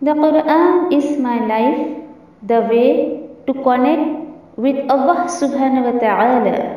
The Quran is my life, the way to connect with Allah subhanahu wa ta'ala.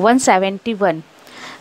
171।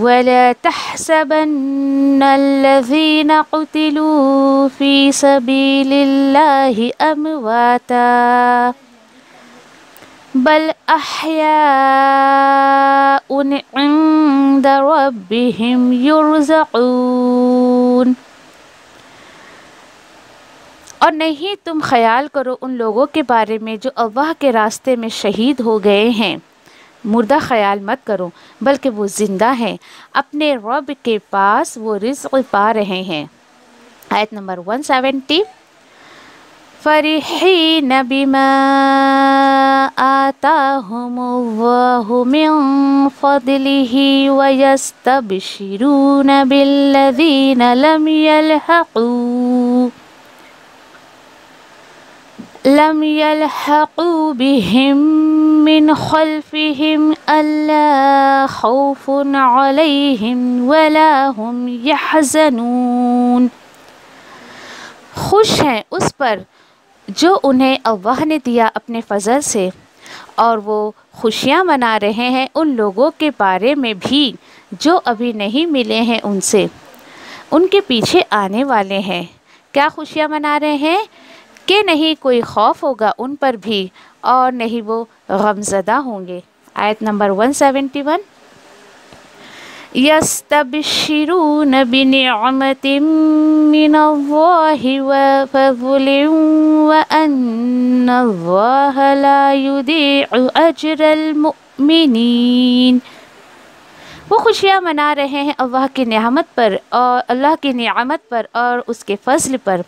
ولا تحسبن الذين قتلوا في سبيل الله أمواتا بل أحياء عند ربهم يرزقون۔ اور نہیں تم خیال کرو ان لوگوں کے بارے میں جو اللہ کے راستے میں شہید ہو گئے ہیں، مردہ خیال مت کرو، بلکہ وہ زندہ ہیں، اپنے رب کے پاس وہ رزق پا رہے ہیں۔ آیت نمبر 170، فرحین بما آتاہم اللہ من فضلہ ویستبشرون بالذین لم يلحقوا بهم من خلفهم ألا خوف عليهم ولا هم يحزنون۔ خوش ہیں اس پر جو انہیں اللہ نے دیا اپنے فضل سے، اور وہ خوشیاں منا رہے ہیں ان لوگوں کے بارے میں بھی جو ابھی نہیں ملے ہیں ان سے، ان کے پیچھے آنے والے ہیں۔ کیا خوشیاں منا رہے ہیں؟ کہ نہیں کوئی خوف ہوگا ان پر بھی اور نہیں وہ غمزدہ ہوں گے۔ آیت نمبر 171، یستبشرون بنعمت من اللہ وفضل وان اللہ لا یضیع اجر المؤمنین۔ وہ خوشیاں منا رہے ہیں اللہ کی نعمت پر اور اس کے فضل پر،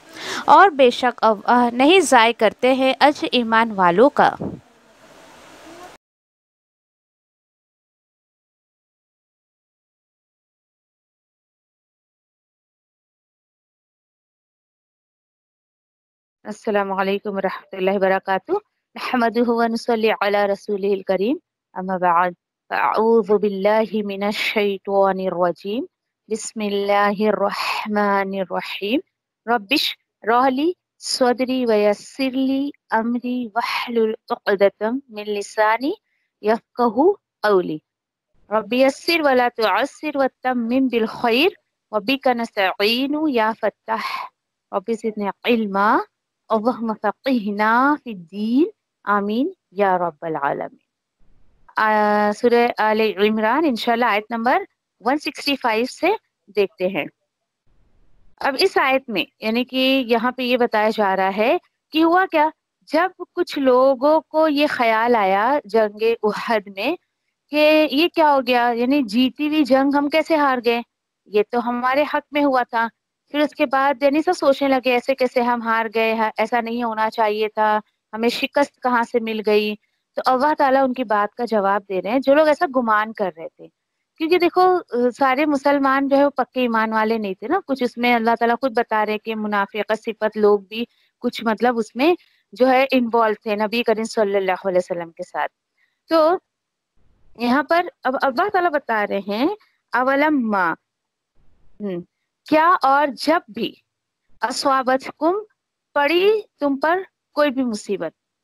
اور بے شک اللہ نہیں ضائع کرتے ہیں اجر ایمان والوں کا۔ السلام علیکم ورحمۃ اللہ وبرکاتہ۔ نحمدہ ونصلی علی رسولہ الکریم، اما بعد، اعوذ باللہ من الشیطان الرجیم، بسم اللہ الرحمن الرحیم، رب اشرح لی صدری ویسر لی امری واحلل عقدۃ من لسانی یفقہوا قولی، رب یسر ولا تعسر وتمم بالخیر وبک نستعین یا فتاح، رب زدنا علما اللہم فقہنا فی الدین، آمین یا رب العالمین۔ سورہ آل عمران انشاءاللہ آیت نمبر 165 سے دیکھتے ہیں۔ اب اس آیت میں یعنی کہ یہاں پہ یہ بتایا جا رہا ہے کہ ہوا کیا، جب کچھ لوگوں کو یہ خیال آیا جنگ احد میں کہ یہ کیا ہو گیا، یعنی جیتی ہوئی جنگ ہم کیسے ہار گئے، یہ تو ہمارے حق میں ہوا تھا۔ پھر اس کے بعد یعنی سب سوچنے لگے ایسے کیسے ہم ہار گئے، ایسا نہیں ہونا چاہیے تھا، ہمیں شکست کہاں سے مل گئی۔ تو اللہ تعالیٰ ان کی بات کا جواب دے رہے ہیں، جو لوگ ایسا گمان کر رہے تھے، کیونکہ دیکھو سارے مسلمان جو ہے وہ پکے ایمان والے نہیں تھے نا، کچھ اس میں اللہ تعالیٰ خود بتا رہے کہ منافقت صفت لوگ بھی کچھ مطلب اس میں جو ہے انوالو تھے نبی کریم صلی اللہ علیہ وسلم کے ساتھ۔ تو یہاں پر اب اللہ تعالیٰ بتا رہے ہیں اولما، کیا اور جب بھی اصابتکم پڑی تم پر کوئی بھی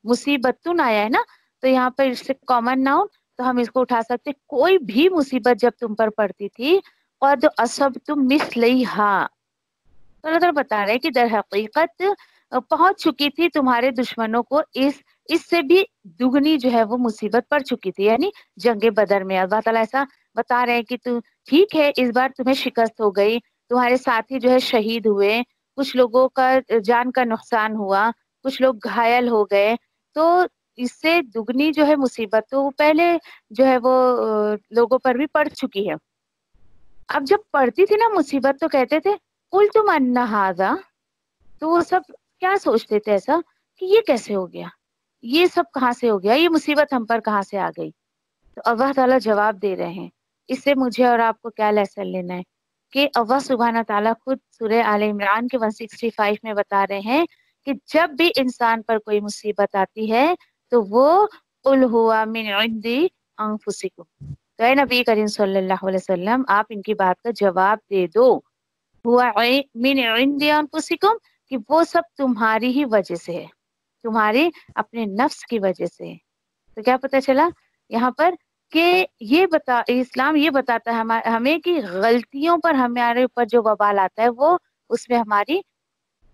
مصیبتن آیا ہے نا، تو یہاں پر اس سے کامن ناؤن تو ہم اس کو اٹھا سکتے، کوئی بھی مصیبت جب تم پر پڑتی تھی، قد اصبتم مثلیہا، تو اللہ تعالیٰ بتا رہے کہ در حقیقت پہنچ چکی تھی تمہارے دشمنوں کو اس سے بھی دگنی جو ہے وہ مصیبت پڑ چکی تھی، یعنی جنگ بدر میں اللہ تعالیٰ ایسا بتا رہے ہیں کہ تو ٹھیک ہے اس بار تمہیں شکست ہو گئی، تمہارے ساتھی جو ہے شہید ہوئے، کچھ لوگوں کا جان کا نقصان ہوا، کچھ لوگ گھائل ہو گئے، تو اس سے دگنی جو ہے مصیبت تو پہلے جو ہے وہ لوگوں پر بھی پڑ چکی ہے۔ اب جب پڑتی تھی نا مصیبت تو کہتے تھے قلتم ان ھذا، تو وہ سب کیا سوچتے تھے ایسا کہ یہ کیسے ہو گیا، یہ سب کہاں سے ہو گیا، یہ مصیبت ہم پر کہاں سے آ گئی۔ تو اللہ تعالیٰ جواب دے رہے ہیں، اس سے مجھے اور آپ کو کیا لیسن لینا ہے کہ اللہ سبحانہ تعالیٰ خود سورہ آل عمران کے 165 میں بتا رہے ہیں کہ جب بھی انسان پر کوئی مصیبت آتی ہے تو وہ قل ہوا من عند انفسکم، تو اے نبی کریم صلی اللہ علیہ وسلم آپ ان کی بات کا جواب دے دو، ہوا من عند انفسکم، کہ وہ سب تمہاری ہی وجہ سے ہے، تمہارے اپنے نفس کی وجہ سے ہے۔ تو کیا پتہ چلا یہاں پر کہ اسلام یہ بتاتا ہے ہمیں کہ غلطیوں پر ہمارے اوپر جو وبال آتا ہے وہ اس میں ہماری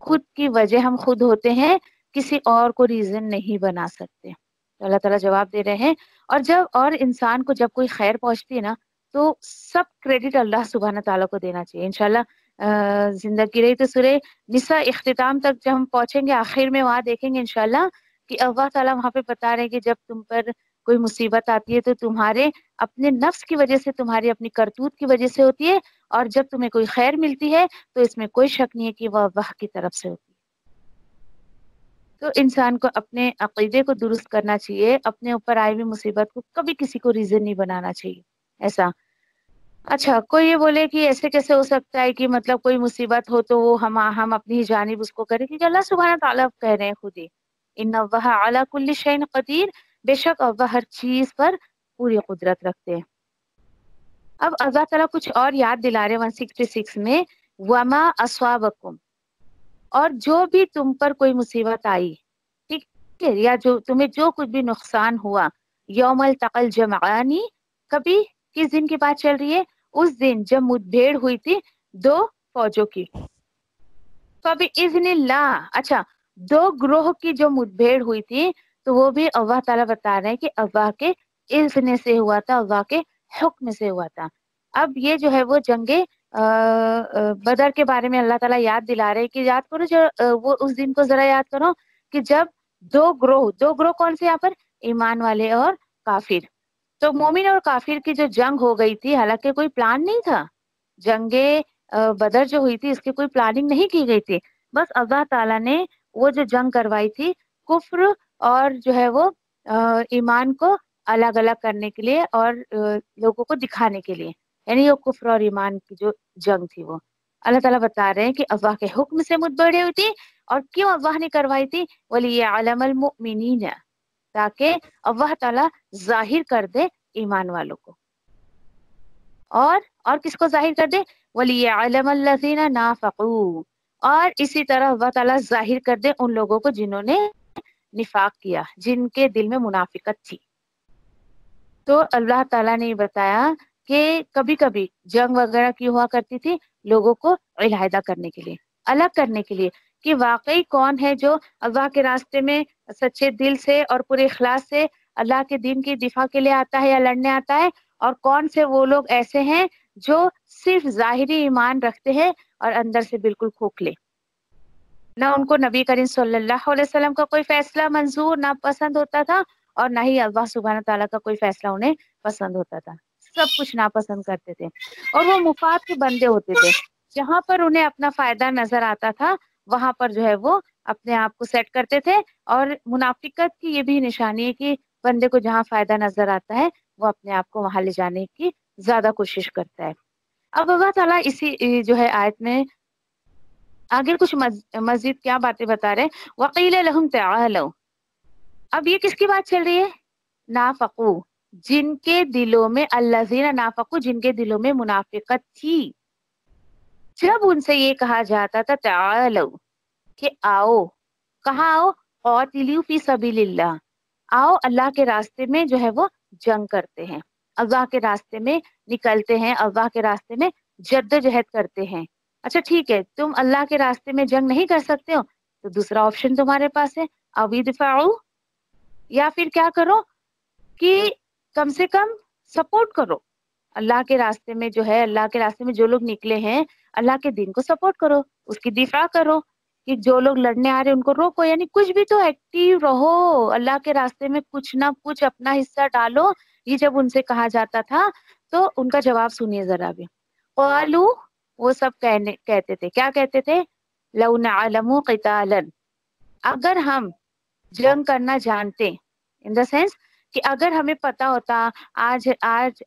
خود کی وجہ ہم خود ہوتے ہیں، کسی اور کو ریزن نہیں بنا سکتے. تو اللہ تعالیٰ جواب دے رہے ہیں. اور انسان کو جب کوئی خیر پہنچتی ہے نا تو سب کریڈٹ اللہ سبحانہ تعالیٰ کو دینا چاہیے. انشاءاللہ زندگی رہی تو سورہ نساء اختتام تک جب ہم پہنچیں گے آخر میں وہاں دیکھیں گے انشاءاللہ کہ اللہ تعالیٰ وہاں پہ بتا رہے ہیں کہ جب تم پر کوئی مصیبت آتی ہے تو تمہارے اپنے نفس کی وجہ سے، تمہاری اپنی کرتوت کی وجہ سے ہوتی ہے، اور جب تمہیں کوئی خیر ملتی ہے تو اس میں کوئی شک نہیں ہے کہ وہ اللہ کی طرف سے ہوتی ہے. تو انسان کو اپنے عقیدے کو درست کرنا چاہیے، اپنے اوپر آئی ہوئی مصیبت کو کبھی کسی کو ریزن نہیں بنانا چاہیے ایسا. اچھا کوئی یہ بولے کہ ایسے کیسے ہو سکتا ہے کہ مطلب کوئی مصیبت ہو تو وہ ہم اپنی جانب اس کو کریں، کیونکہ اللہ سبحانہ تعالیٰ کہہ رہے ہیں خود ہی ان اللہ علی کل شیء قدیر، بے شک اللہ ہر چیز پر پوری قدرت رکھتے ہیں. اب اللہ تعالیٰ کچھ اور یاد دلا رہے 166 میں وما اصابکم، اور جو بھی تم پر کوئی مصیبت آئی، ٹھیک ہے، یا جو تمہیں جو کچھ بھی نقصان ہوا، یوم التقى الجمعانی، کبھی کس دن کی بات چل رہی ہے؟ اس دن جب مدبھیڑ ہوئی تھی دو فوجوں کی. فبإذن اللہ، اچھا دو گروہ کی جو مدبھیڑ ہوئی تھی تو وہ بھی اللہ تعالیٰ بتا رہے ہیں کہ اللہ کے اذن سے ہوا تھا، اللہ کے حکم سے ہوا تھا. اب یہ جو ہے وہ جنگ بدر کے بارے میں اللہ تعالیٰ یاد دلا رہے کہ یاد کرو جو وہ اس دن کو ذرا یاد کرو کہ جب دو گروہ کون سے یہاں پر؟ ایمان والے اور کافر. تو مومن اور کافر کی جو جنگ ہو گئی تھی، حالانکہ کوئی پلان نہیں تھا، جنگ بدر جو ہوئی تھی اس کی کوئی پلاننگ نہیں کی گئی تھی، بس اللہ تعالیٰ نے وہ جو جنگ کروائی تھی کفر اور جو ہے وہ ایمان کو الگ الگ کرنے کے لیے اور لوگوں کو دکھانے کے لیے، یعنی وہ کفر اور ایمان کی جو جنگ تھی وہ اللہ تعالیٰ بتا رہے ہیں کہ اللہ کے حکم سے مدبھیڑیں ہوئی تھی. اور کیوں اللہ نے کروائی تھی؟ وَلِيَعْلَمَ الْمُؤْمِنِينَ، تاکہ اللہ تعالیٰ ظاہر کر دے ایمان والوں کو، اور کس کو ظاہر کر دے؟ وَلِيَعْلَمَ الَّذِينَ نَافَقُوا، اور اسی طرح اللہ تعالیٰ ظاہر کر دے ان لوگوں کو جنہوں نے نفاق کیا، جن کے دل میں منافقت تھی. تو اللہ تعالیٰ نے بتایا کہ کبھی کبھی جنگ وغیرہ کی ہوا کرتی تھی لوگوں کو علیحدہ کرنے کے لیے، الگ کرنے کے لیے، کہ واقعی کون ہے جو اللہ کے راستے میں سچے دل سے اور پورے اخلاص سے اللہ کے دین کی دفاع کے لیے آتا ہے یا لڑنے آتا ہے، اور کون سے وہ لوگ ایسے ہیں جو صرف ظاہری ایمان رکھتے ہیں اور اندر سے بالکل کھوکھلے، نہ ان کو نبی کریم صلی اللہ علیہ وسلم کا کوئی فیصلہ منظور نہ پسند ہوتا تھا، اور نہ ہی اللہ سبحانہ تعالیٰ کا کوئی فیصلہ انہیں پسند ہوتا تھا، سب کچھ ناپسند کرتے تھے، اور وہ مفاد کے بندے ہوتے تھے. جہاں پر انہیں اپنا فائدہ نظر آتا تھا وہاں پر جو ہے وہ اپنے آپ کو سیٹ کرتے تھے. اور منافقت کی یہ بھی نشانی ہے کہ بندے کو جہاں فائدہ نظر آتا ہے وہ اپنے آپ کو وہاں لے جانے کی زیادہ کوشش کرتا ہے. اب اللہ تعالیٰ اسی جو ہے آیت میں آگے کچھ مزید کیا باتیں بتا رہے ہیں؟ وَقِيلَ لَهُمْ تَعَالَوْا، اب یہ کس کی بات چل رہی ہے؟ نافقو، جن کے دلوں میں الذین نافقو، جن کے دلوں میں منافقت تھی. جب ان سے یہ کہا جاتا تھا تعالو، کہ آؤ، کہاں آؤ؟ قاتلوا فی سبیل اللہ، آؤ اللہ کے راستے میں جو ہے وہ جنگ کرتے ہیں، اللہ کے راستے میں نکلتے ہیں، اللہ کے راستے میں جدوجہد کرتے ہیں. اچھا ٹھیک ہے، تم اللہ کے راستے میں جنگ نہیں کر سکتے ہو تو دوسرا آپشن تمہارے پاس ہے، او ادفعوا، یا پھر کیا کرو کہ کم سے کم سپورٹ کرو اللہ کے راستے میں، جو ہے اللہ کے راستے میں جو لوگ نکلے ہیں اللہ کے دین کو سپورٹ کرو، اس کی دفاع کرو، کہ جو لوگ لڑنے آ رہے ان کو روکو، یعنی کچھ بھی تو ایکٹیو رہو اللہ کے راستے میں، کچھ نہ کچھ اپنا حصہ ڈالو. یہ جب ان سے کہا جاتا تھا تو ان کا جواب سنیے ذرا بھی. قالو، وہ سب کہتے تھے، کیا کہتے تھے؟ لو نعلم قتالا، اگر ہم جنگ کرنا جانتے، ان دا سینس کہ اگر ہمیں پتا ہوتا آج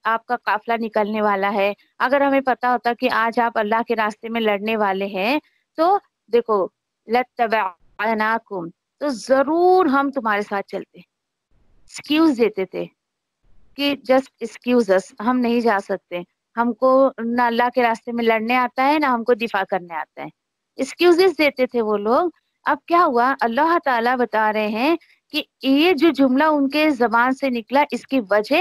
آپ کا قافلہ نکلنے والا ہے، اگر ہمیں پتا ہوتا کہ آج آپ اللہ کے راستے میں لڑنے والے ہیں، تو دیکھو لَتَّبَعْنَاكُمْ، تو ضرور ہم تمہارے ساتھ چلتے. ایکسکیوز دیتے تھے کہ جسٹ ایکسکیوز اس، ہم نہیں جا سکتے، ہم کو نہ اللہ کے راستے میں لڑنے آتا ہے نہ ہم کو دفاع کرنے آتا ہے، ایکسکیوزز دیتے تھے وہ لوگ. اب کیا ہوا؟ اللہ تعالیٰ بتا رہے ہیں کہ یہ جو جملہ ان کے زبان سے نکلا اس کی وجہ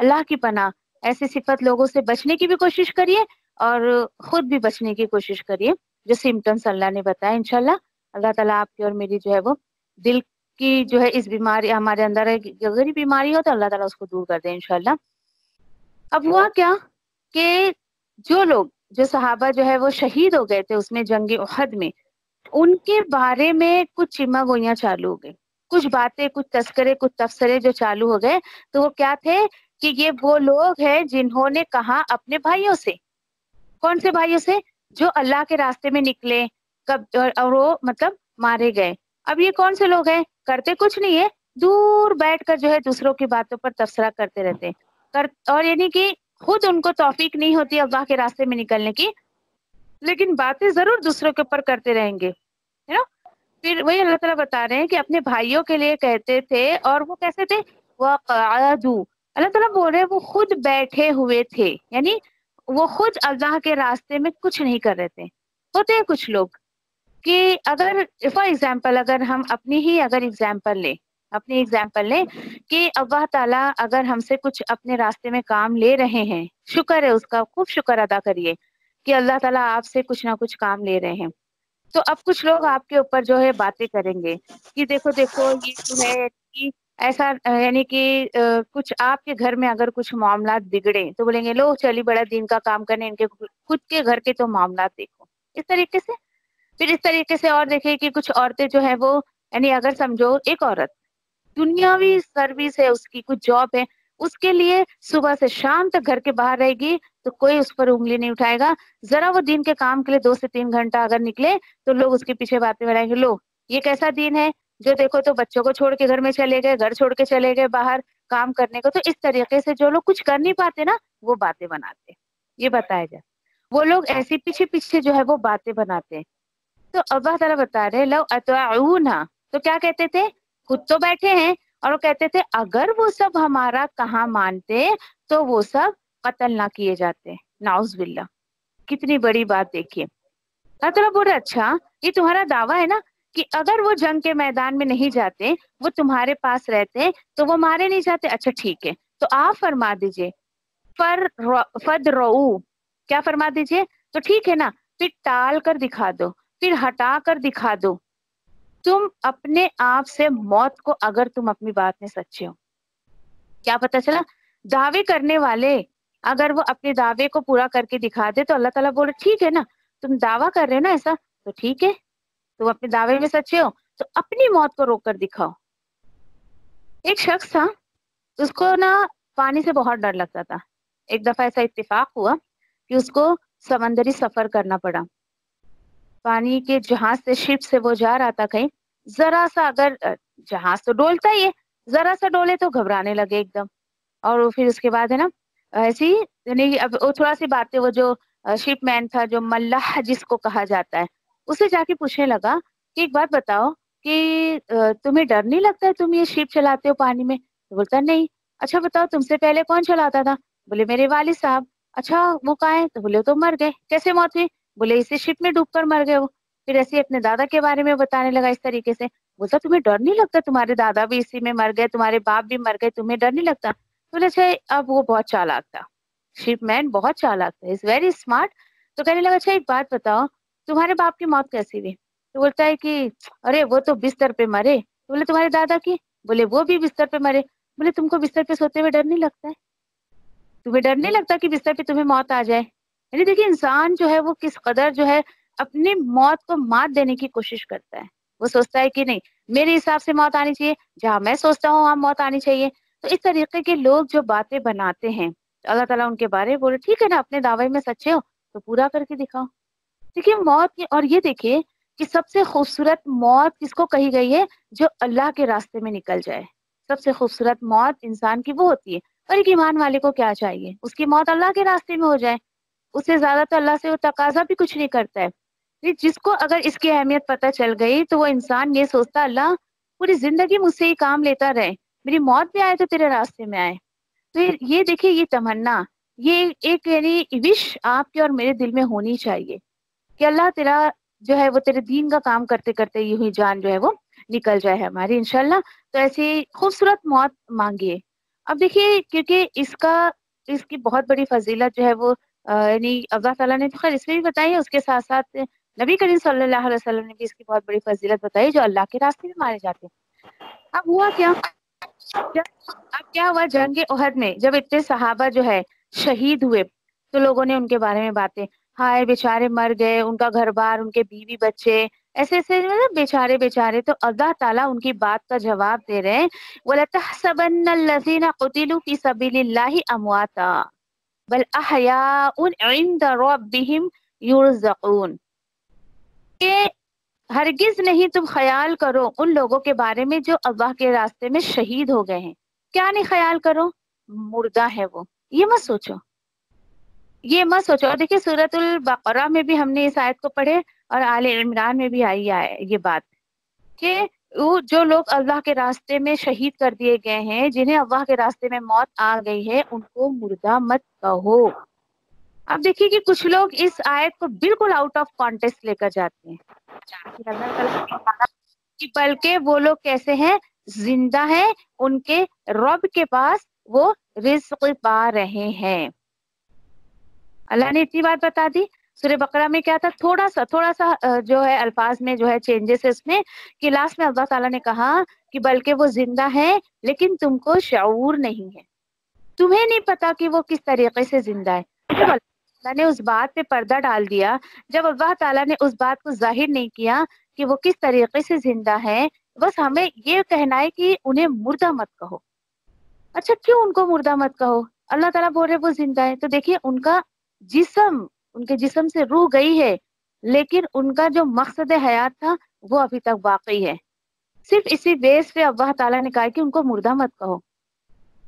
اللہ کی پناہ ایسی صفت لوگوں سے بچنے کی بھی کوشش کریے اور خود بھی بچنے کی کوشش کریے جو سمٹمس اللہ نے بتایا. انشاءاللہ اللہ تعالیٰ آپ کی اور میری جو ہے وہ دل کی جو ہے اس بیماری ہمارے اندر ہے اگر یہ بیماری ہو تو اللہ تعالیٰ اس کو دور کر دے انشاءاللہ. اب ہوا کیا کہ جو لوگ جو صحابہ جو ہے وہ شہید ہو گئے تھے اس میں جنگ احد میں، ان کے بارے میں کچھ چیما گوئیاں چالو ہو گئی، کچھ باتیں، کچھ تذکرے، کچھ تبصرے جو چالو ہو گئے. تو وہ کیا تھے کہ یہ وہ لوگ ہیں جنہوں نے کہا اپنے بھائیوں سے. کون سے بھائیوں سے؟ جو اللہ کے راستے میں نکلے اور وہ مطلب مارے گئے. اب یہ کون سے لوگ ہیں؟ کرتے کچھ نہیں ہے، دور بیٹھ کر جو ہے دوسروں کی باتوں پر تبصرہ کرتے رہتے ہیں. اور یعنی کہ خود ان کو توفیق نہیں ہوتی اللہ کے راستے میں نکلنے کی، لیکن باتیں ضرور دوسروں کے اوپر کرتے رہیں گے، ہے نا. پھر وہی اللہ تعالیٰ بتا رہے ہیں کہ اپنے بھائیوں کے لیے کہتے تھے، اور وہ کیسے تھے؟ وَقَعَدُوا، اللہ تعالیٰ بول رہے ہیں وہ خود بیٹھے ہوئے تھے، یعنی وہ خود اللہ کے راستے میں کچھ نہیں کر رہے تھے. ہوتے ہیں کچھ لوگ کہ اگر فار ایگزامپل اگر ہم اپنی ہی اگر اپنی ایگزامپل لیں کہ اللہ تعالیٰ اگر ہم سے کچھ اپنے راستے میں کام لے رہے ہیں، شکر ہے اس کا، خوب شکر ادا کریے کہ اللہ تعالیٰ آپ سے کچھ نہ کچھ کام لے رہے ہیں. تو اب کچھ لوگ آپ کے اوپر جو ہے باتیں کریں گے کہ دیکھو دیکھو یہ جو ہے کہ ایسا، یعنی کہ کچھ آپ کے گھر میں اگر کچھ معاملات بگڑے تو بولیں گے لو چلی بڑا دین کا کام کرنے، ان کے خود کے گھر کے تو معاملات دیکھو، اس طریقے سے. پھر اس طریقے سے اور دیکھیں کہ کچھ عورتیں جو ہے وہ، یعنی اگر سمجھو ایک عورت دنیاوی سروس ہے اس کی، کچھ جاب ہے اس کے لیے، صبح سے شام تک گھر کے باہر رہے گی تو کوئی اس پر انگلی نہیں اٹھائے گا. ذرا وہ دین کے کام کے لیے 2 سے 3 گھنٹہ اگر نکلے تو لوگ اس کے پیچھے باتیں بنائیں گے، لو یہ کیسا دین ہے جو دیکھو تو بچوں کو چھوڑ کے گھر میں چلے گئے، گھر چھوڑ کے چلے گئے باہر کام کرنے کو. تو اس طریقے سے جو لوگ کچھ کر نہیں پاتے نا وہ باتیں بناتے. یہ بتایا جائے وہ لوگ ایسے پیچھے پیچھے جو ہے وہ باتیں بناتے ہیں. تو اللہ تعالیٰ بتا رہے لو اطاعونا، تو کیا کہتے تھے؟ خود تو بیٹھے ہیں اور وہ کہتے تھے اگر وہ سب ہمارا کہاں مانتے تو وہ سب قتل نہ کیے جاتے. نعوذ باللہ، کتنی بڑی بات دیکھیے. اللہ تعالیٰ بول رہے اچھا یہ تمہارا دعویٰ ہے نا کہ اگر وہ جنگ کے میدان میں نہیں جاتے، وہ تمہارے پاس رہتے تو وہ مارے نہیں جاتے. اچھا ٹھیک ہے، تو آپ فرما دیجئے فَدْرَؤُوا، کیا فرما دیجئے؟ تو ٹھیک ہے نا، پھر ٹال کر دکھا دو، پھر ہٹا کر دکھا دو تم اپنے آپ سے موت کو، اگر تم اپنی بات میں سچے ہو. کیا پتا چلا؟ دعوے کرنے والے اگر وہ اپنے دعوے کو پورا کر کے دکھا دے تو اللہ تعالیٰ بولے ٹھیک ہے نا، تم دعویٰ کر رہے ہو نا ایسا، تو ٹھیک ہے تم اپنے دعوے میں سچے ہو تو اپنی موت کو روک کر دکھاؤ. ایک شخص تھا، اس کو نا پانی سے بہت ڈر لگتا تھا. ایک دفعہ ایسا اتفاق ہوا کہ اس کو سمندری سفر کرنا پڑا. پانی کے جہاز سے، شپ سے وہ جا رہا تھا کہیں، ذرا سا اگر جہاز تو ڈولتا ہی ہے، ذرا سا ڈولے تو گھبرانے لگے ایک دم. اور پھر اس کے بعد ہے نا ایسی، یعنی اب وہ تھوڑا سی باتیں، وہ جو شپ مین تھا، جو ملاح جس کو کہا جاتا ہے، اسے جا کے پوچھنے لگا کہ ایک بات بتاؤ کہ تمہیں ڈر نہیں لگتا ہے تم یہ شپ چلاتے ہو پانی میں؟ تو بولتا نہیں. اچھا بتاؤ تم سے پہلے کون چلاتا تھا؟ بولے میرے والد صاحب. اچھا وہ کہاں ہے؟ تو بولے تو مر گئے. کیسے موت ہوئی؟ بولے اسی شپ میں ڈوب کر مر گئے وہ. پھر ایسے اپنے دادا کے بارے میں بتانے لگا اس طریقے سے. بولتا تمہیں ڈر نہیں لگتا؟ تمہارے دادا بھی اسی میں مر گئے، تمہارے باپ بھی مر گئے، تمہیں ڈر نہیں لگتا؟ بولے اچھا. اب وہ بہت چالاک تھا، شپ مین بہت چالاک تھا، از ویری اسمارٹ. تو کہنے لگا اچھا ایک بات بتاؤ تمہارے باپ کی موت کیسی ہوئی؟ تو بولتا ہے کہ ارے وہ تو بستر پہ مرے. بولے تمہارے دادا کی؟ بولے وہ بھی بستر پہ مرے. بولے تم کو بستر پہ سوتے ہوئے ڈر نہیں لگتا ہے؟ تمہیں ڈر نہیں لگتا کہ بستر پہ تمہیں موت آ جائے؟ یعنی دیکھیے انسان جو ہے وہ کس قدر جو ہے اپنی موت کو مات دینے کی کوشش کرتا ہے. وہ سوچتا ہے کہ نہیں میرے حساب سے موت آنی چاہیے، جہاں میں سوچتا ہوں وہاں موت آنی چاہیے. تو اس طریقے کے لوگ جو باتیں بناتے ہیں اللہ تعالیٰ ان کے بارے میں بولے ٹھیک ہے نا، اپنے دعوے میں سچے ہو تو پورا کر کے دکھاؤ. دیکھیے موت کی، اور یہ دیکھیے کہ سب سے خوبصورت موت کس کو کہی گئی ہے؟ جو اللہ کے راستے میں نکل جائے. سب سے خوبصورت موت انسان کی وہ ہوتی ہے. اور ایک ایمان والے کو کیا چاہیے؟ اس کی موت اللہ کے راستے میں ہو جائے. اس سے زیادہ تو اللہ سے وہ تقاضا بھی کچھ نہیں کرتا ہے. جس کو اگر اس کی اہمیت پتہ چل گئی تو وہ انسان یہ سوچتا اللہ پوری زندگی مجھ سے ہی کام لیتا رہے، میری موت بھی آئے تو تیرے راستے میں آئے. تو یہ دیکھیے یہ تمنا، یہ ایک یعنی وش آپ کے اور میرے دل میں ہونی چاہیے کہ اللہ تیرا جو ہے وہ تیرے دین کا کام کرتے کرتے یوں ہی جان جو ہے وہ نکل جائے ہماری انشاءاللہ. تو ایسی خوبصورت موت مانگیے. اب دیکھیے کیونکہ اس کی بہت بڑی فضیلت جو ہے وہ یعنی اللہ تعالیٰ نے تو خیر اس میں بھی بتائی ہے، اس کے ساتھ ساتھ نبی کریم صلی اللہ علیہ وسلم نے بھی اس کی بہت بڑی فضیلت بتائی جو اللہ کے راستے میں مارے جاتے ہیں۔ اب ہوا کیا، اب کیا ہوا جنگ احد میں جب اتنے صحابہ جو ہے شہید ہوئے تو لوگوں نے ان کے بارے میں باتیں، ہائے بیچارے مر گئے، ان کا گھر بار، ان کے بیوی بچے، ایسے ایسے مطلب بیچارے بیچارے، تو اللہ تعالیٰ ان کی بات کا جواب دے رہے ہیں وَلَتَحْسَبَنَّ الَّذِينَ قُتِلُوا فِي سَبِيلِ اللَّهِ أَمْوَاتًا بَلْ أَحْيَاءٌ عِندَ رَبِّهِمْ يُرْزَقُونَ، کہ ہرگز نہیں تم خیال کرو ان لوگوں کے بارے میں جو اللہ کے راستے میں شہید ہو گئے ہیں، کیا نہیں خیال کرو، مردہ ہے وہ، یہ مت سوچو، یہ مت سوچو۔ اور دیکھیے سورۃ البقرہ میں بھی ہم نے اس آیت کو پڑھے اور آل عمران میں بھی آئی ہے یہ بات کہ وہ جو لوگ اللہ کے راستے میں شہید کر دیے گئے ہیں، جنہیں اللہ کے راستے میں موت آ گئی ہے، ان کو مردہ مت کہو۔ اب دیکھیے کہ کچھ لوگ اس آیت کو بالکل آؤٹ آف کانٹیکسٹ لے کر جاتے ہیں کہ اللہ تعالیٰ کہ بلکہ وہ لوگ کیسے ہیں، زندہ ہیں، ان کے رب کے پاس وہ رزق پا رہے ہیں۔ اللہ نے اتنی بات بتا دی۔ سورہ بقرہ میں کیا تھا، تھوڑا سا جو ہے الفاظ میں جو ہے چینجز ہے اس میں، کہ لاسٹ میں اللہ تعالیٰ نے کہا کہ بلکہ وہ زندہ ہے لیکن تم کو شعور نہیں ہے، تمہیں نہیں پتا کہ وہ کس طریقے سے زندہ ہے۔ جب اللہ تعالیٰ نے اس بات پہ پردہ ڈال دیا، جب اللہ تعالیٰ نے اس بات کو ظاہر نہیں کیا کہ وہ کس طریقے سے زندہ ہے، بس ہمیں یہ کہنا ہے کہ انہیں مردہ مت کہو۔ اچھا کیوں ان کو مردہ مت کہو؟ اللہ تعالیٰ بول رہے وہ زندہ ہے، تو دیکھیے ان کا جسم، ان کے جسم سے روح گئی ہے لیکن ان کا جو مقصد حیات تھا وہ ابھی تک باقی ہے۔ صرف اسی بیس پہ اللہ تعالیٰ نے کہا کہ ان کو مردہ مت کہو۔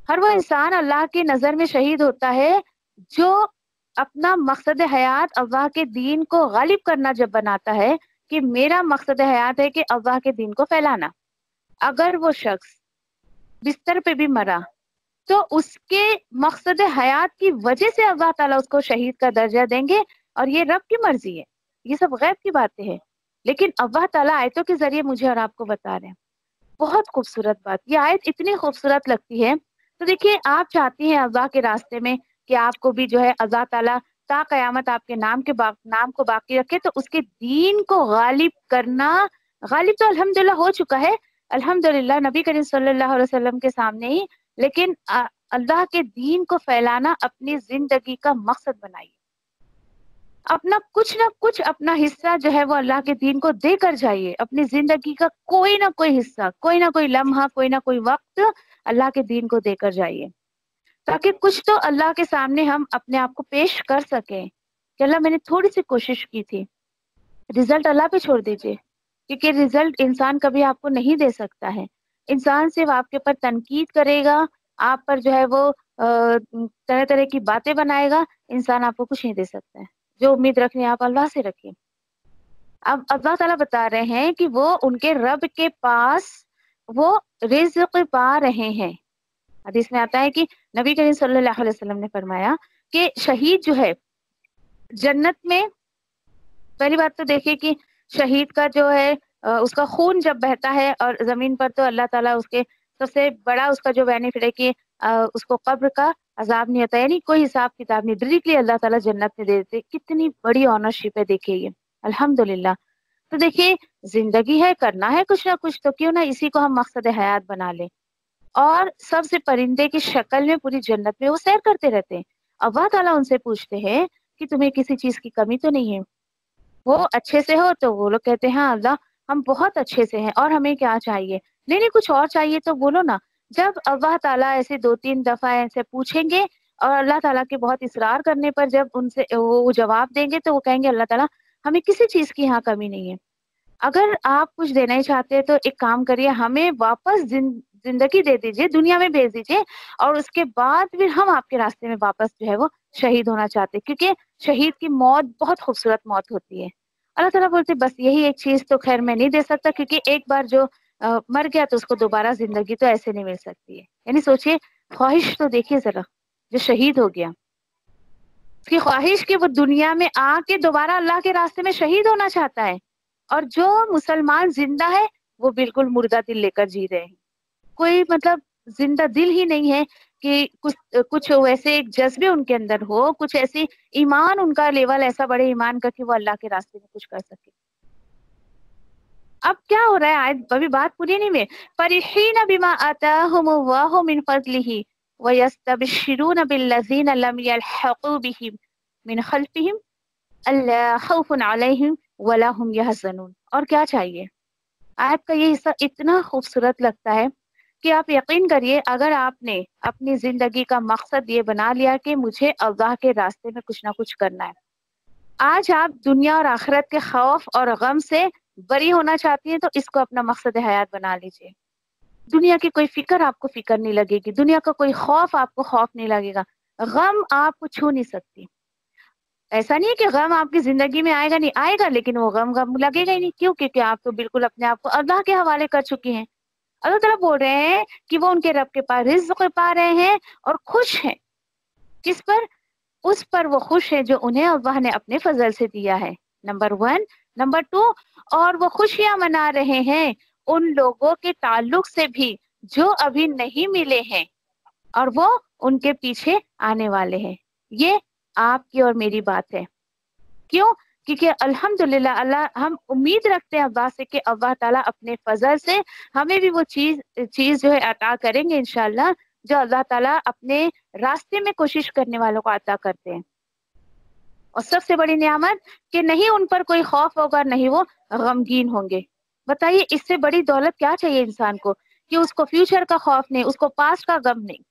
ہر وہ انسان اللہ کی نظر میں شہید ہوتا ہے جو اپنا مقصد حیات اللہ کے دین کو غالب کرنا جب بناتا ہے کہ میرا مقصد حیات ہے کہ اللہ کے دین کو پھیلانا۔ اگر وہ شخص بستر پہ بھی مرا تو اس کے مقصد حیات کی وجہ سے اللہ تعالیٰ اس کو شہید کا درجہ دیں گے، اور یہ رب کی مرضی ہے، یہ سب غیب کی باتیں ہیں، لیکن اللہ تعالیٰ آیتوں کے ذریعے مجھے اور آپ کو بتا رہے ہیں۔ بہت خوبصورت بات، یہ آیت اتنی خوبصورت لگتی ہے۔ تو دیکھیے آپ چاہتی ہیں اللہ کے راستے میں کہ آپ کو بھی جو ہے اللہ تعالیٰ تا قیامت آپ کے نام کو باقی رکھے، تو اس کے دین کو غالب کرنا، غالب تو الحمدللہ ہو چکا ہے، الحمدللہ نبی کریم صلی اللہ علیہ وسلم کے سامنے ہی، لیکن اللہ کے دین کو پھیلانا اپنی زندگی کا مقصد بنائیے، اپنا کچھ نہ کچھ اپنا حصہ جو ہے وہ اللہ کے دین کو دے کر جائیے، اپنی زندگی کا کوئی نہ کوئی حصہ، کوئی نہ کوئی لمحہ، کوئی نہ کوئی وقت اللہ کے دین کو دے کر جائیے، تاکہ کچھ تو اللہ کے سامنے ہم اپنے آپ کو پیش کر سکیں کہ اللہ میں نے تھوڑی سی کوشش کی تھی۔ رزلٹ اللہ پہ چھوڑ دیجیے، کیونکہ رزلٹ انسان کبھی آپ کو نہیں دے سکتا ہے، انسان صرف آپ کے اوپر تنقید کرے گا، آپ پر جو ہے وہ طرح طرح کی باتیں بنائے گا، انسان آپ کو کچھ نہیں دے سکتا ہے۔ جو امید رکھنی آپ اللہ سے رکھیں۔ اب اللہ تعالیٰ بتا رہے ہیں کہ وہ ان کے رب کے پاس وہ رزق پا رہے ہیں۔ حدیث میں آتا ہے کہ نبی کریم صلی اللہ علیہ وسلم نے فرمایا کہ شہید جو ہے جنت میں، پہلی بات تو دیکھیے کہ شہید کا جو ہے اس کا خون جب بہتا ہے اور زمین پر، تو اللہ تعالیٰ اس کے سب سے بڑا اس کا جو بینیفٹ ہے کہ اس کو قبر کا عذاب نہیں ہوتا، یعنی کوئی حساب کتاب نہیں، ڈائریکٹلی اللہ تعالیٰ جنت میں دے دیتے۔ کتنی بڑی آنرشپ ہے دیکھیے یہ، الحمدللہ۔ تو دیکھیے زندگی ہے، کرنا ہے کچھ نہ کچھ، تو کیوں نہ اسی کو ہم مقصد حیات بنا لیں۔ اور سب سے پرندے کی شکل میں پوری جنت میں وہ سیر کرتے رہتے ہیں، اللہ تعالیٰ ان سے پوچھتے ہیں کہ تمہیں کسی چیز کی کمی تو نہیں ہے؟ وہ اچھے سے ہو تو وہ لوگ کہتے ہیں ہاں اللہ ہم بہت اچھے سے ہیں، اور ہمیں کیا چاہیے؟ نہیں کچھ اور چاہیے تو بولو نا۔ جب اللہ تعالیٰ ایسے 2-3 دفعہ ایسے پوچھیں گے اور اللہ تعالیٰ کے بہت اصرار کرنے پر جب ان سے وہ جواب دیں گے، تو وہ کہیں گے اللہ تعالیٰ ہمیں کسی چیز کی یہاں کمی نہیں ہے، اگر آپ کچھ دینا ہی چاہتے ہیں تو ایک کام کریے، ہمیں واپس زندگی دے دیجیے، دنیا میں بھیج دیجیے، اور اس کے بعد پھر ہم آپ کے راستے میں واپس جو ہے وہ شہید ہونا چاہتے ہیں، کیونکہ شہید کی موت بہت خوبصورت موت ہوتی ہے۔ اللہ تعالیٰ بولتے بس یہی ایک چیز تو خیر میں نہیں دے سکتا، کیونکہ ایک بار جو مر گیا تو اس کو دوبارہ زندگی تو ایسے نہیں مل سکتی ہے۔ یعنی سوچئے، خواہش تو دیکھیے ذرا، جو شہید ہو گیا اس کی خواہش کہ وہ دنیا میں آ کے دوبارہ اللہ کے راستے میں شہید ہونا چاہتا ہے، اور جو مسلمان زندہ ہے وہ بالکل مردہ دل لے کر جی رہے ہیں، کوئی مطلب زندہ دل ہی نہیں ہے کہ کچھ ویسے ایک جذبے ان کے اندر ہو، کچھ ایسی ایمان ان کا لیول ایسا بڑے ایمان کا کہ وہ اللہ کے راستے میں کچھ کر سکے۔ اب کیا ہو رہا ہے، آیت ابھی بات پوری نہیں میں، فرحین بما آتاہم اللہ من فضلہ ویستبشرون بالذین لم یلحقوا بہم من خلفہم الا خوف علیہم ولا هم یحزنون۔ اور کیا چاہیے؟ آیت کا یہ حصہ اتنا خوبصورت لگتا ہے کہ آپ یقین کریے، اگر آپ نے اپنی زندگی کا مقصد یہ بنا لیا کہ مجھے اللہ کے راستے میں کچھ نہ کچھ کرنا ہے، آج آپ دنیا اور آخرت کے خوف اور غم سے بری ہونا چاہتی ہیں تو اس کو اپنا مقصد حیات بنا لیجیے۔ دنیا کی کوئی فکر آپ کو فکر نہیں لگے گی، دنیا کا کوئی خوف آپ کو خوف نہیں لگے گا، غم آپ کو چھو نہیں سکتی۔ ایسا نہیں ہے کہ غم آپ کی زندگی میں آئے گا، نہیں آئے گا، لیکن وہ غم لگے گا ہی نہیں۔ کیوں؟ کیونکہ آپ تو بالکل اپنے آپ کو اللہ کے حوالے کر چکی ہیں۔ اللہ تعالیٰ بول رہے ہیں کہ وہ ان کے رب کے پاس رزق پا رہے ہیں اور خوش ہیں۔ کس پر؟ اس پر وہ خوش ہے جو انہیں اللہ نے اپنے فضل سے دیا ہے، نمبر 1۔ نمبر 2، اور وہ خوشیاں منا رہے ہیں ان لوگوں کے تعلق سے بھی جو ابھی نہیں ملے ہیں اور وہ ان کے پیچھے آنے والے ہیں۔ یہ آپ کی اور میری بات ہے۔ کیوں؟ کیونکہ الحمدللہ اللہ، ہم امید رکھتے ہیں اللہ سے کہ اللہ تعالیٰ اپنے فضل سے ہمیں بھی وہ چیز جو ہے عطا کریں گے انشاءاللہ، جو اللہ تعالیٰ اپنے راستے میں کوشش کرنے والوں کو عطا کرتے ہیں۔ اور سب سے بڑی نعمت کہ نہیں ان پر کوئی خوف ہوگا، نہیں وہ غمگین ہوں گے۔ بتائیے اس سے بڑی دولت کیا چاہیے انسان کو، کہ اس کو فیوچر کا خوف نہیں، اس کو پاسٹ کا غم نہیں۔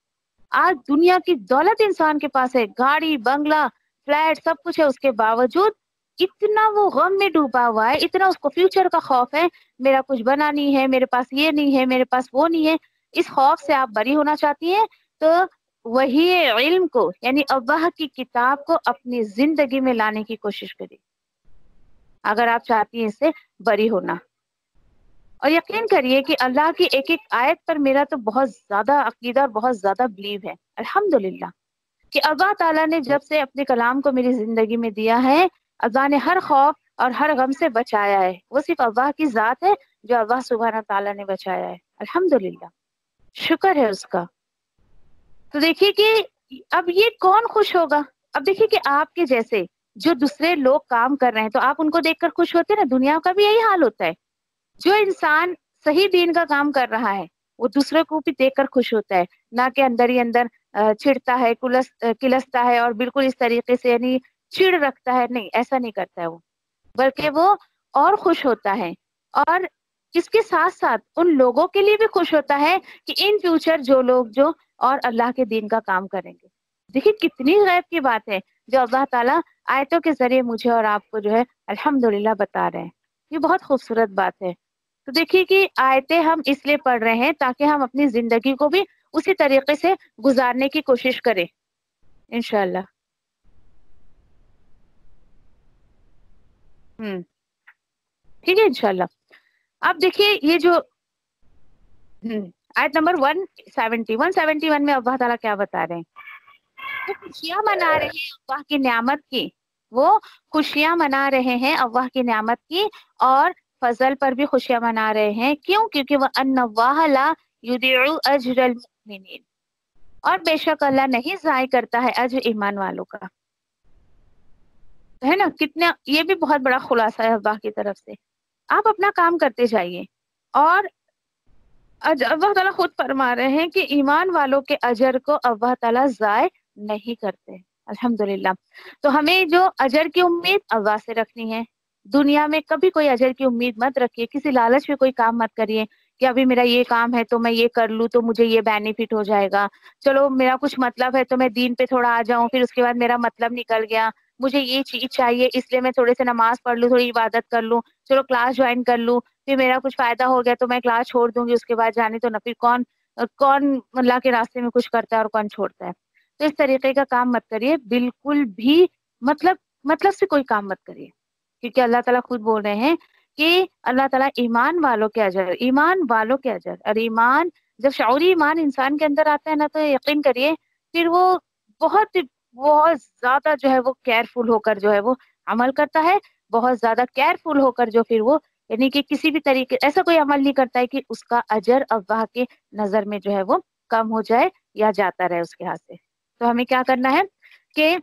آج دنیا کی دولت انسان کے پاس ہے، گاڑی، بنگلہ، فلیٹ، سب کچھ ہے، اس کے باوجود اتنا وہ غم میں ڈوبا ہوا ہے، اتنا اس کو فیوچر کا خوف ہے، میرا کچھ بنا نہیں ہے، میرے پاس یہ نہیں ہے، میرے پاس وہ نہیں ہے۔ اس خوف سے آپ بری ہونا چاہتی ہیں تو وہی علم کو، یعنی اللہ کی کتاب کو اپنی زندگی میں لانے کی کوشش کریے، اگر آپ چاہتی ہیں اس سے بری ہونا۔ اور یقین کریے کہ اللہ کی ایک ایک آیت پر میرا تو بہت زیادہ عقیدہ اور بہت زیادہ بلیو ہے، الحمدللہ، کہ اللہ تعالیٰ نے جب سے اپنے کلام کو میری زندگی میں دیا ہے، اللہ نے ہر خوف اور ہر غم سے بچایا ہے۔ وہ صرف اللہ کی ذات ہے جو اللہ سبحانہ تعالیٰ نے بچایا ہے، الحمدللہ، شکر ہے اس کا۔ تو دیکھیے کہ اب یہ کون خوش ہوگا؟ اب دیکھیے کہ آپ کے جیسے جو دوسرے لوگ کام کر رہے ہیں تو آپ ان کو دیکھ کر خوش ہوتے ہیں نا، دنیا کا بھی یہی حال ہوتا ہے۔ جو انسان صحیح دین کا کام کر رہا ہے وہ دوسرے کو بھی دیکھ کر خوش ہوتا ہے، نہ کہ اندر ہی اندر چھڑتا ہے، کلستا ہے اور بالکل اس طریقے سے یعنی چڑ رکھتا ہے، نہیں، ایسا نہیں کرتا ہے وہ، بلکہ وہ اور خوش ہوتا ہے۔ اور اس کے ساتھ ساتھ ان لوگوں کے لیے بھی خوش ہوتا ہے کہ ان فیوچر جو لوگ جو اور اللہ کے دین کا کام کریں گے۔ دیکھیے کتنی غیب کی بات ہے جو اللہ تعالیٰ آیتوں کے ذریعے مجھے اور آپ کو جو ہے الحمدللہ بتا رہے ہیں۔ یہ بہت خوبصورت بات ہے۔ تو دیکھیے کہ آیتیں ہم اس لیے پڑھ رہے ہیں تاکہ ہم اپنی زندگی کو بھی اسی طریقے سے گزارنے کی کوشش کریں انشاءاللہ۔ ٹھیک ہے انشاءاللہ۔ اب دیکھیے یہ جو آیت نمبر 171 میں اللہ تعالیٰ کیا بتا رہے ہیں؟ وہ خوشیاں منا رہے ہیں اللہ کی نعمت کی، وہ خوشیاں منا رہے ہیں اللہ کی نعمت کی اور فضل پر بھی خوشیاں منا رہے ہیں۔ کیوں؟ کیونکہ وہ ان اللہ لا یضیع اجر المؤمنین، اور بے شک اللہ نہیں ضائع کرتا ہے اجر ایمان والوں کا، ہے نا؟ کتنا یہ بھی بہت بڑا خلاصہ ہے اللہ کی طرف سے۔ آپ اپنا کام کرتے جائیے، اور اللہ تعالیٰ خود فرما رہے ہیں کہ ایمان والوں کے اجر کو اللہ تعالیٰ ضائع نہیں کرتے، الحمدللہ۔ تو ہمیں جو اجر کی امید اللہ سے رکھنی ہے، دنیا میں کبھی کوئی اجر کی امید مت رکھیے، کسی لالچ میں کوئی کام مت کریے کہ ابھی میرا یہ کام ہے تو میں یہ کر لوں تو مجھے یہ بینیفٹ ہو جائے گا، چلو میرا کچھ مطلب ہے تو میں دین پہ تھوڑا آ جاؤں، پھر اس کے بعد میرا مطلب نکل گیا، مجھے یہ چیز چاہیے اس لیے میں تھوڑے سے نماز پڑھ لوں، تھوڑی عبادت کر لوں، چلو کلاس جوائن کر لوں، پھر میرا کچھ فائدہ ہو گیا تو میں کلاس چھوڑ دوں گی، اس کے بعد جانے تو نہ، پھر کون اللہ کے راستے میں کچھ کرتا ہے اور کون چھوڑتا ہے۔ تو اس طریقے کا کام مت کریے، بالکل بھی مطلب سے کوئی کام مت کریے، کیونکہ اللہ تعالیٰ خود بول رہے ہیں کہ اللہ تعالیٰ ایمان والوں کے اجر، اور ایمان جب شعوری ایمان انسان کے اندر آتا ہے نا، تو یقین کریے پھر وہ بہت بہت زیادہ جو ہے وہ کیئرفل ہو کر جو ہے وہ عمل کرتا ہے، بہت زیادہ کیئرفل ہو کر جو پھر وہ یعنی کہ کسی بھی طریقے ایسا کوئی عمل نہیں کرتا ہے کہ اس کا اجر اللہ کے نظر میں جو ہے وہ کم ہو جائے یا جاتا رہے اس کے ہاتھ سے۔ تو ہمیں کیا کرنا ہے کہ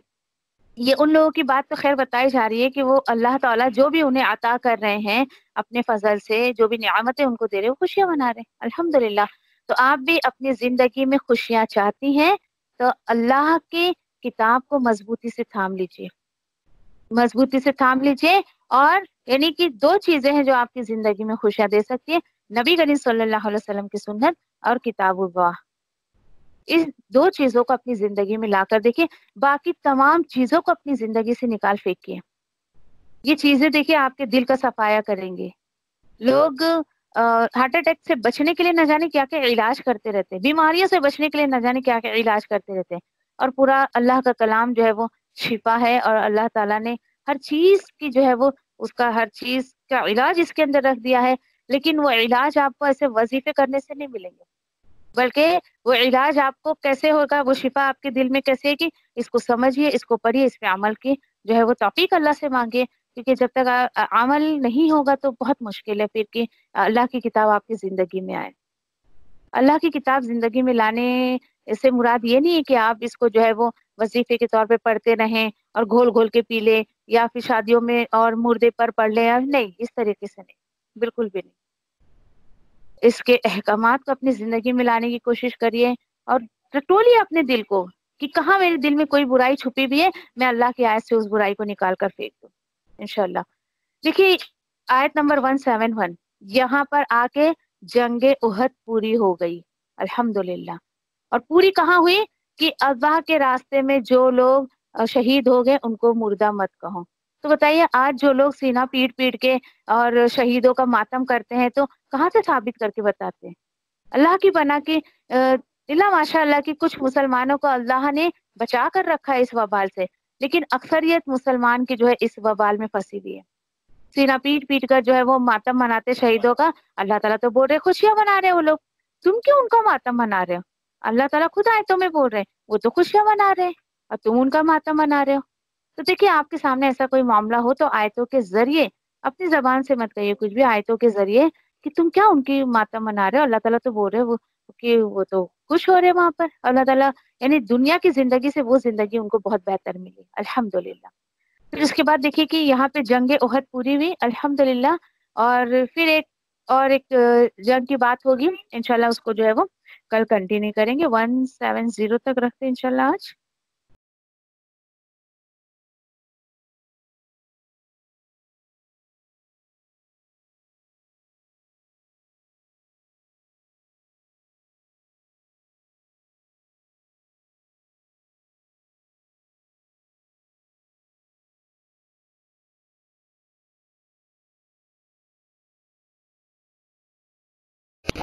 یہ ان لوگوں کی بات تو خیر بتائی جا رہی ہے کہ وہ اللہ تعالیٰ جو بھی انہیں عطا کر رہے ہیں اپنے فضل سے، جو بھی نعمتیں ان کو دے رہے ہیں، وہ خوشیاں منا رہے ہیں الحمدللہ۔ تو آپ بھی اپنی زندگی میں خوشیاں چاہتی ہیں تو اللہ کی کتاب کو مضبوطی سے تھام لیجیے، مضبوطی سے تھام لیجیے۔ اور یعنی کہ دو چیزیں ہیں جو آپ کی زندگی میں خوشیاں دے سکتی ہیں، نبی کریم صلی اللہ علیہ وسلم کی سنت اور کتاب اللہ۔ اس دو چیزوں کو اپنی زندگی میں لا کر دیکھیے، باقی تمام چیزوں کو اپنی زندگی سے نکال پھینکیے۔ یہ چیزیں دیکھیے آپ کے دل کا صفایا کریں گے۔ لوگ ہارٹ اٹیک سے بچنے کے لیے نہ جانے کیا کیا علاج کرتے رہتے ہیں، بیماریوں سے بچنے کے لیے نہ جانے کیا کیا علاج کرتے رہتے ہیں، اور پورا اللہ کا کلام جو ہے وہ شفا ہے، اور اللہ تعالیٰ نے ہر چیز کی جو ہے وہ اس کا ہر چیز کا علاج اس کے اندر رکھ دیا ہے۔ لیکن وہ علاج آپ کو ایسے وظیفے کرنے سے نہیں ملیں گے، بلکہ وہ علاج آپ کو کیسے ہوگا، وہ شفا آپ کے دل میں کیسے کہ اس کو سمجھیے، اس کو پڑھیے، اس پہ عمل کی جو ہے وہ توفیق اللہ سے مانگیے، کیونکہ جب تک عمل نہیں ہوگا تو بہت مشکل ہے پھر کہ اللہ کی کتاب آپ کی زندگی میں آئے۔ اللہ کی کتاب زندگی میں لانے سے مراد یہ نہیں ہے کہ آپ اس کو جو ہے وہ وظیفے کے طور پہ پڑھتے رہیں اور گھول گھول کے پی لیں، یا پھر شادیوں میں اور مردے پر پڑھ لیں، نہیں، اس طریقے سے نہیں، بالکل بھی نہیں۔ اس کے احکامات کو اپنی زندگی میں لانے کی کوشش کریے، اور ٹٹولیے اپنے دل کو کہ کہاں میرے دل میں کوئی برائی چھپی بھی ہے، میں اللہ کی آیت سے اس برائی کو نکال کر پھینک دوں انشاءاللہ۔ دیکھیے آیت نمبر 171، یہاں پر آ کے جنگ احد پوری ہو گئی الحمدللہ۔ اور پوری کہاں ہوئی کہ اللہ کے راستے میں جو لوگ شہید ہو گئے ان کو مردہ مت کہو۔ تو بتائیے آج جو لوگ سینہ پیٹ پیٹ کے اور شہیدوں کا ماتم کرتے ہیں تو کہاں سے ثابت کر کے بتاتے ہیں؟ اللہ کی پناہ کی اللہ ماشاء اللہ کی کچھ مسلمانوں کو اللہ نے بچا کر رکھا ہے اس وبال سے، لیکن اکثریت مسلمان کی جو ہے اس وبال میں پھنسی ہوئی ہے، سینہ پیٹ پیٹ کر جو ہے وہ ماتم مناتے شہیدوں کا۔ اللہ تعالیٰ تو بول رہے خوشیاں منا رہے وہ لوگ، تم کیوں ان کا ماتم منا رہے ہو؟ اللہ تعالیٰ خود آیتوں میں بول رہے وہ تو خوشیاں منا رہے اور تم ان کا ماتم منا رہے ہو۔ تو دیکھیے آپ کے سامنے ایسا کوئی معاملہ ہو تو آیتوں کے ذریعے، اپنی زبان سے مت کہیے کچھ بھی، آیتوں کے ذریعے کہ تم کیا ان کی ماتم منا رہے ہو، اللہ تعالیٰ تو بول رہے وہ کہ وہ تو خوش ہو رہے وہاں پر، اللہ تعالیٰ یعنی دنیا کی زندگی سے وہ زندگی ان کو بہت بہتر ملی الحمدللہ۔ پھر اس کے بعد دیکھیے کہ یہاں پہ جنگ احد پوری ہوئی الحمدللہ، اور پھر ایک جنگ کی بات ہوگی انشاءاللہ، اس کو جو ہے وہ کل کنٹینیو کریں گے۔ 170 تک رکھتے ہیں انشاءاللہ آج۔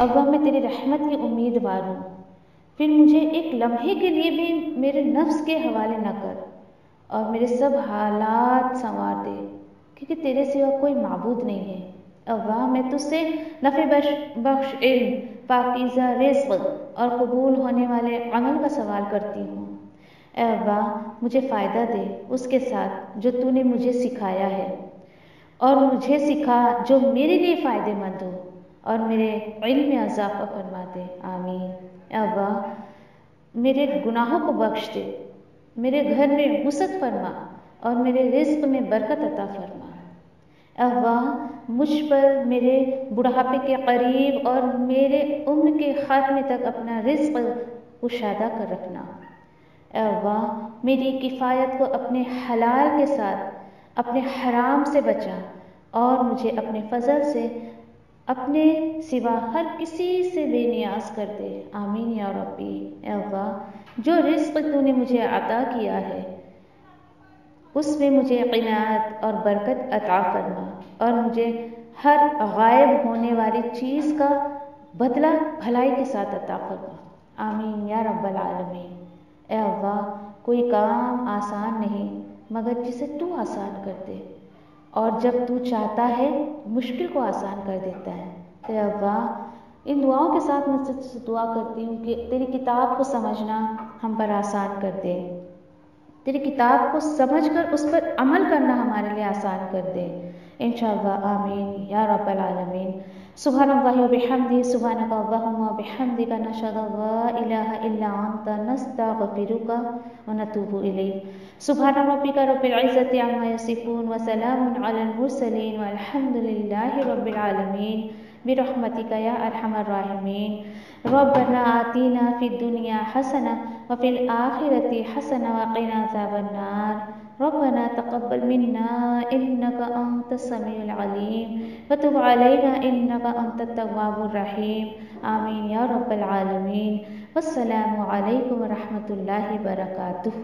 ابا میں تیری رحمت کی امیدوار ہوں، پھر مجھے ایک لمحے کے لیے بھی میرے نفس کے حوالے نہ کر، اور میرے سب حالات سنوار دے، کیونکہ تیرے سوا کوئی معبود نہیں ہے۔ ابا میں تجھ سے نفع بخش علم، پاکیزہ رزق اور قبول ہونے والے عمل کا سوال کرتی ہوں۔ اے ابا مجھے فائدہ دے اس کے ساتھ جو تو نے مجھے سکھایا ہے، اور مجھے سکھا جو میرے لیے فائدہ مند ہو، اور میرے علم میں اضافہ فرما دے، آمین۔ اے ابا میرے گناہوں کو بخش دے، میرے گھر میں وسعت فرما، اور میرے رزق میں برکت عطا فرما۔ اے ابا مجھ پر میرے بڑھاپے کے قریب اور میرے عمر کے خاتمے تک اپنا رزق کشادہ کر رکھنا۔ اے ابا میری کفایت کو اپنے حلال کے ساتھ اپنے حرام سے بچا، اور مجھے اپنے فضل سے اپنے سوا ہر کسی سے بے نیاز کر دے، آمین یا ربی۔ اے ابا جو رزق تو نے مجھے عطا کیا ہے اس میں مجھے قناعت اور برکت عطا فرما، اور مجھے ہر غائب ہونے والی چیز کا بدلہ بھلائی کے ساتھ عطا فرما، آمین یا رب العالمین۔ اے ابا کوئی کام آسان نہیں مگر جسے تو آسان کر دے، اور جب تو چاہتا ہے مشکل کو آسان کر دیتا ہے۔ اے ابا ان دعاؤں کے ساتھ میں تجھ سے دعا کرتی ہوں کہ تیری کتاب کو سمجھنا ہم پر آسان کر دے، تیری کتاب کو سمجھ کر اس پر عمل کرنا ہمارے لیے آسان کر دے انشاءاللہ، آمین یا رب العالمین۔ سبحان اللہ و بحمدہ سبحانک اللہم و بحمدک نشہد ان لا الہ الا انت نستغفرک و نتوب الیک سبحان ربک رب العزت عما یصفون وسلام علی المرسلین والحمد للہ رب العالمین برحمتک یا ارحم الراحمین ربنا آتینا فی الدنیا حسنہ وفی الآخرۃ حسنہ وقنا عذاب النار ربنا تقبل منا انك انت السميع العليم وتب علينا انك انت التواب الرحيم آمین یا رب العالمین والسلام علیکم ورحمۃ اللہ وبرکاتہ.